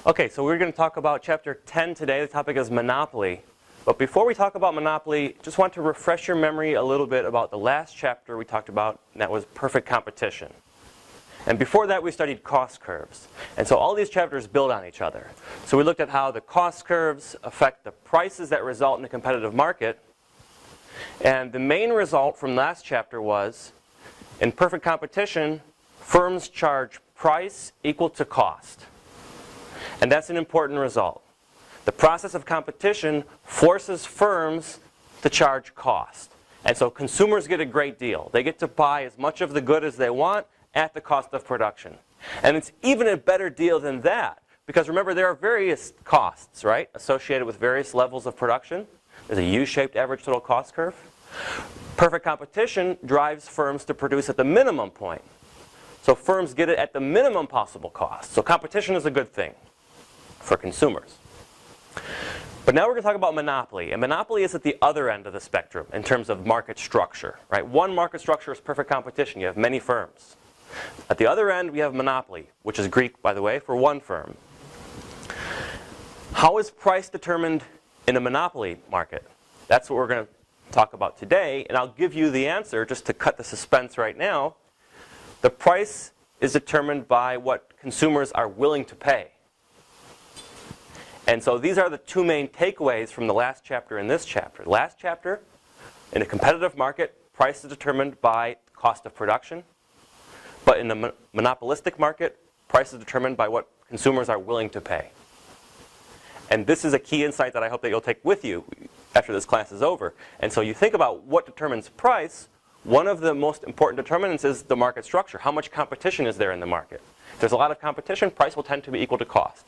Okay, so we're going to talk about Chapter 10 today. The topic is monopoly. But before we talk about monopoly, just want to refresh your memory a little bit about the last chapter we talked about, and that was perfect competition. And before that, we studied cost curves. And so all these chapters build on each other. So we looked at how the cost curves affect the prices that result in a competitive market. And the main result from last chapter was, in perfect competition, firms charge price equal to cost. And that's an important result. The process of competition forces firms to charge cost. And so consumers get a great deal. They get to buy as much of the good as they want at the cost of production. And it's even a better deal than that. Because remember, there are various costs, right, associated with various levels of production. There's a U-shaped average total cost curve. Perfect competition drives firms to produce at the minimum point. So firms get it at the minimum possible cost. So competition is a good thing for consumers. But now we're going to talk about monopoly. And monopoly is at the other end of the spectrum in terms of market structure. Right? One market structure is perfect competition. You have many firms. At the other end, we have monopoly, which is Greek, by the way, for one firm. How is price determined in a monopoly market? That's what we're going to talk about today. And I'll give you the answer just to cut the suspense right now. The price is determined by what consumers are willing to pay. And so these are the two main takeaways from the last chapter and this chapter. Last chapter, in a competitive market, price is determined by cost of production. But in a monopolistic market, price is determined by what consumers are willing to pay. And this is a key insight that I hope that you'll take with you after this class is over. And so you think about what determines price. One of the most important determinants is the market structure. How much competition is there in the market? If there's a lot of competition, price will tend to be equal to cost.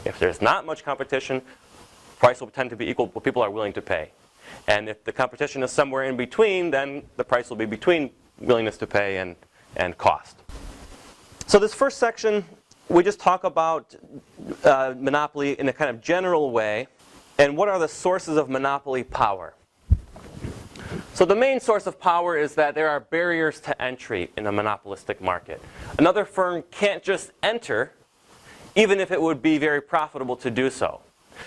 If there's not much competition, price will tend to be equal to what people are willing to pay. And if the competition is somewhere in between, then the price will be between willingness to pay and cost. So this first section, we just talk about monopoly in a kind of general way. And what are the sources of monopoly power? So the main source of power is that there are barriers to entry in a monopolistic market. Another firm can't just enter, even if it would be very profitable to do so.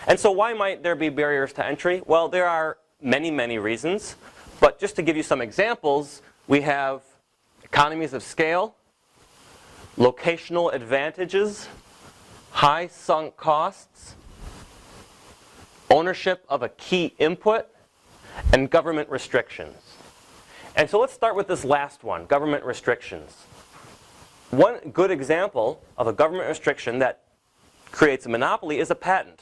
And so why might there be barriers to entry? Well, there are many, many reasons. But just to give you some examples, we have economies of scale, locational advantages, high sunk costs, ownership of a key input, and government restrictions. And so let's start with this last one, government restrictions. One good example of a government restriction that creates a monopoly is a patent.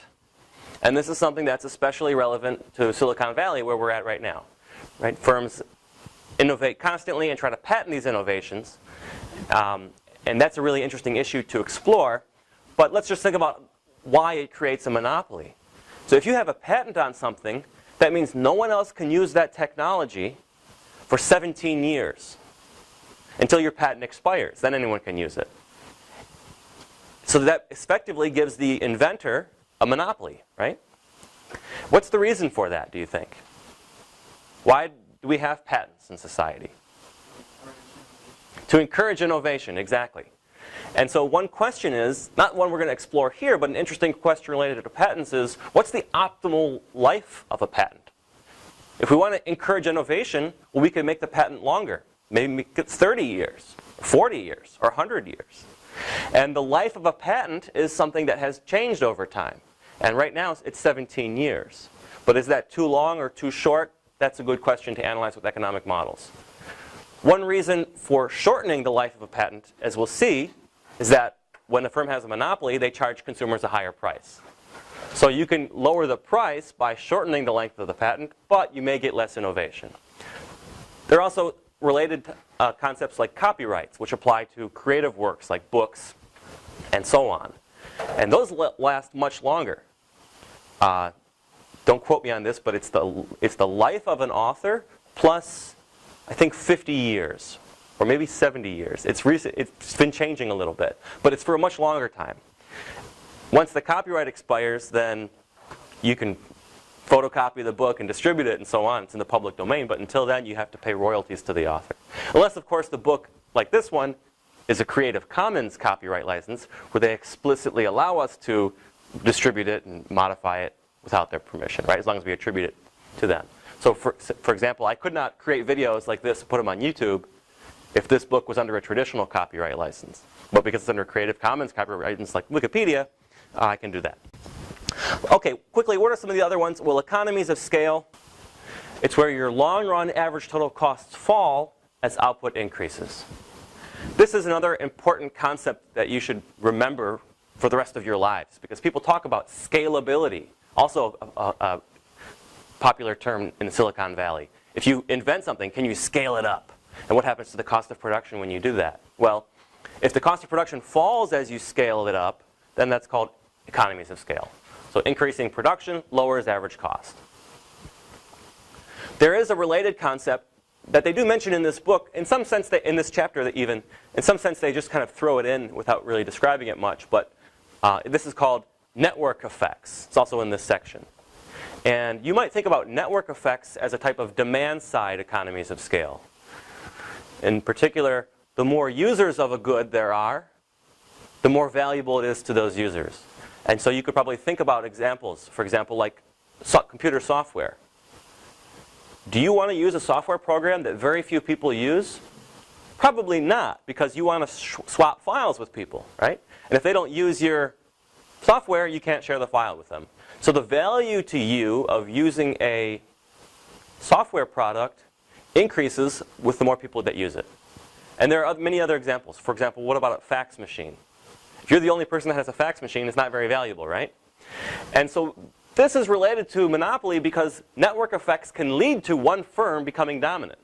And this is something that's especially relevant to Silicon Valley, where we're at right now. Right? Firms innovate constantly and try to patent these innovations. And that's a really interesting issue to explore. But let's just think about why it creates a monopoly. So if you have a patent on something, that means no one else can use that technology for 17 years until your patent expires. Then anyone can use it. So that effectively gives the inventor a monopoly, right? What's the reason for that, do you think? Why do we have patents in society? To encourage innovation, exactly. And so one question is, not one we're going to explore here, but an interesting question related to patents is, what's the optimal life of a patent? If we want to encourage innovation, well, we can make the patent longer. Maybe make it 30 years, 40 years, or 100 years. And the life of a patent is something that has changed over time. And right now, it's 17 years. But is that too long or too short? That's a good question to analyze with economic models. One reason for shortening the life of a patent, as we'll see, is that when a firm has a monopoly, they charge consumers a higher price. So you can lower the price by shortening the length of the patent, but you may get less innovation. There are also related concepts like copyrights, which apply to creative works like books and so on. And those last much longer. Don't quote me on this, but it's the life of an author plus, I think, 50 years. Or maybe 70 years. It's been changing a little bit. But it's for a much longer time. Once the copyright expires, then you can photocopy the book and distribute it and so on. It's in the public domain. But until then, you have to pay royalties to the author. Unless, of course, the book, like this one, is a Creative Commons copyright license, where they explicitly allow us to distribute it and modify it without their permission, right? As long as we attribute it to them. So for example, I could not create videos like this and put them on YouTube if this book was under a traditional copyright license. But because it's under Creative Commons copyright license like Wikipedia, I can do that. Okay, quickly, what are some of the other ones? Well, economies of scale. It's where your long-run average total costs fall as output increases. This is another important concept that you should remember for the rest of your lives, because people talk about scalability, also a popular term in Silicon Valley. If you invent something, can you scale it up? And what happens to the cost of production when you do that? Well, if the cost of production falls as you scale it up, then that's called economies of scale. So increasing production lowers average cost. There is a related concept that they do mention in this book. In some sense, in this chapter, in some sense, they just kind of throw it in without really describing it much. But this is called network effects. It's also in this section. And you might think about network effects as a type of demand-side economies of scale. In particular, the more users of a good there are, the more valuable it is to those users. And so you could probably think about examples, for example, like computer software. Do you want to use a software program that very few people use? Probably not, because you want to swap files with people, right? And if they don't use your software, you can't share the file with them. So the value to you of using a software product increases with the more people that use it. And there are many other examples. For example, what about a fax machine? If you're the only person that has a fax machine, it's not very valuable, right? And so this is related to monopoly because network effects can lead to one firm becoming dominant.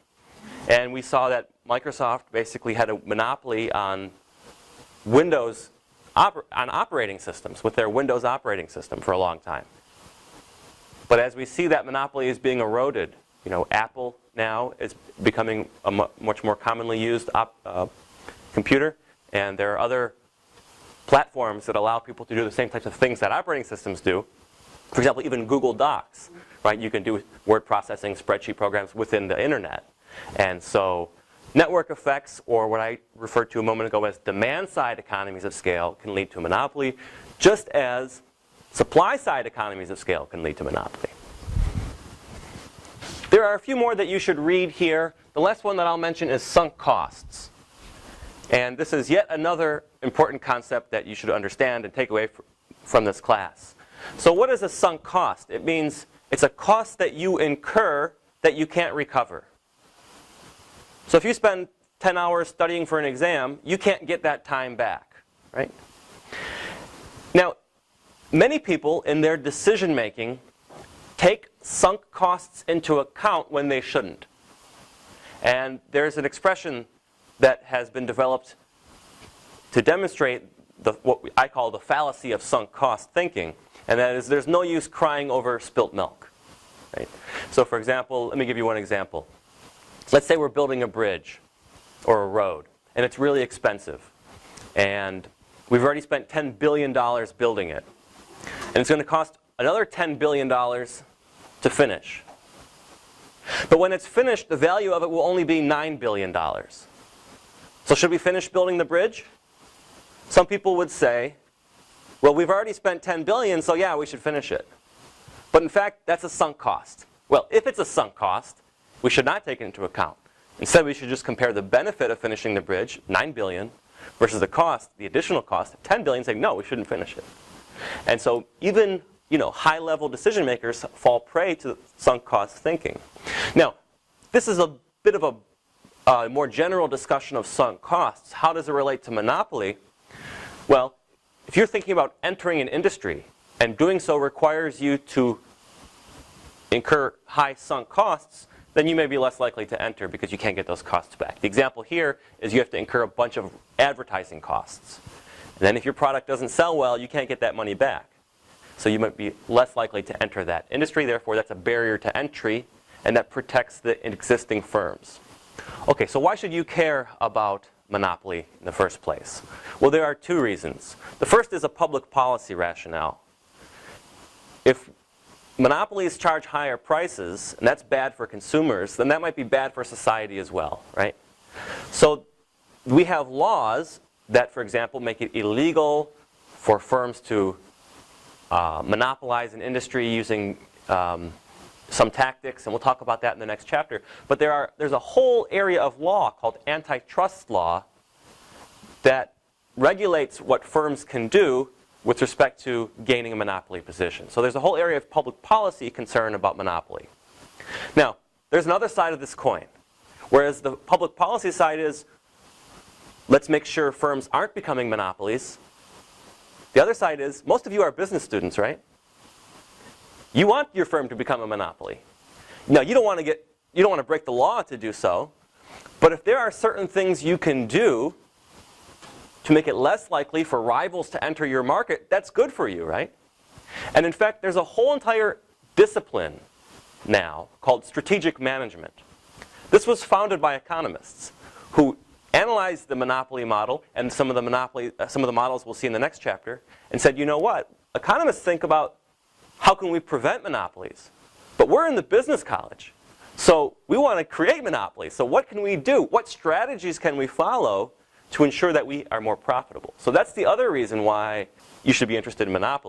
And we saw that Microsoft basically had a monopoly on Windows, on operating systems with their Windows operating system for a long time. But as we see that monopoly is being eroded, Apple now is becoming a much more commonly used computer, and there are other platforms that allow people to do the same types of things that operating systems do. For example, even Google Docs, right? You can do word processing, spreadsheet programs within the internet. And so network effects, or what I referred to a moment ago as demand-side economies of scale, can lead to monopoly, just as supply-side economies of scale can lead to monopoly. There are a few more that you should read here. The last one that I'll mention is sunk costs. And this is yet another important concept that you should understand and take away from this class. So what is a sunk cost? It means it's a cost that you incur that you can't recover. So if you spend 10 hours studying for an exam, you can't get that time back, right? Now, many people in their decision making take sunk costs into account when they shouldn't. And there's an expression that has been developed to demonstrate what I call the fallacy of sunk cost thinking. And that is, there's no use crying over spilt milk. Right? So for example, let me give you one example. Let's say we're building a bridge or a road, and it's really expensive. And we've already spent $10 billion building it. And it's going to cost another $10 billion to finish. But when it's finished, the value of it will only be $9 billion. So should we finish building the bridge? Some people would say, well, we've already spent $10 billion, so yeah, we should finish it. But in fact, that's a sunk cost. Well, if it's a sunk cost, we should not take it into account. Instead, we should just compare the benefit of finishing the bridge, $9 billion, versus the cost, the additional cost of $10 billion, and say, no, we shouldn't finish it. And so even high-level decision makers fall prey to sunk cost thinking. Now, this is a bit of a more general discussion of sunk costs. How does it relate to monopoly? Well, if you're thinking about entering an industry, and doing so requires you to incur high sunk costs, then you may be less likely to enter because you can't get those costs back. The example here is you have to incur a bunch of advertising costs. And then if your product doesn't sell well, you can't get that money back. So you might be less likely to enter that industry. Therefore, that's a barrier to entry, and that protects the existing firms. Okay, so why should you care about monopoly in the first place? Well, there are two reasons. The first is a public policy rationale. If monopolies charge higher prices, and that's bad for consumers, then that might be bad for society as well, right? So we have laws that, for example, make it illegal for firms to monopolize an industry using some tactics, and we'll talk about that in the next chapter. But there's a whole area of law called antitrust law that regulates what firms can do with respect to gaining a monopoly position. So there's a whole area of public policy concern about monopoly. Now, there's another side of this coin. Whereas the public policy side is, let's make sure firms aren't becoming monopolies. The other side is, most of you are business students, right? You want your firm to become a monopoly. Now, you don't want to break the law to do so, but if there are certain things you can do to make it less likely for rivals to enter your market, that's good for you, right? And in fact, there's a whole entire discipline now called strategic management. This was founded by economists who analyzed the monopoly model and some of the models we'll see in the next chapter, and said, you know what? Economists think about how can we prevent monopolies? But we're in the business college, so we want to create monopolies. So what can we do? What strategies can we follow to ensure that we are more profitable? So that's the other reason why you should be interested in monopoly.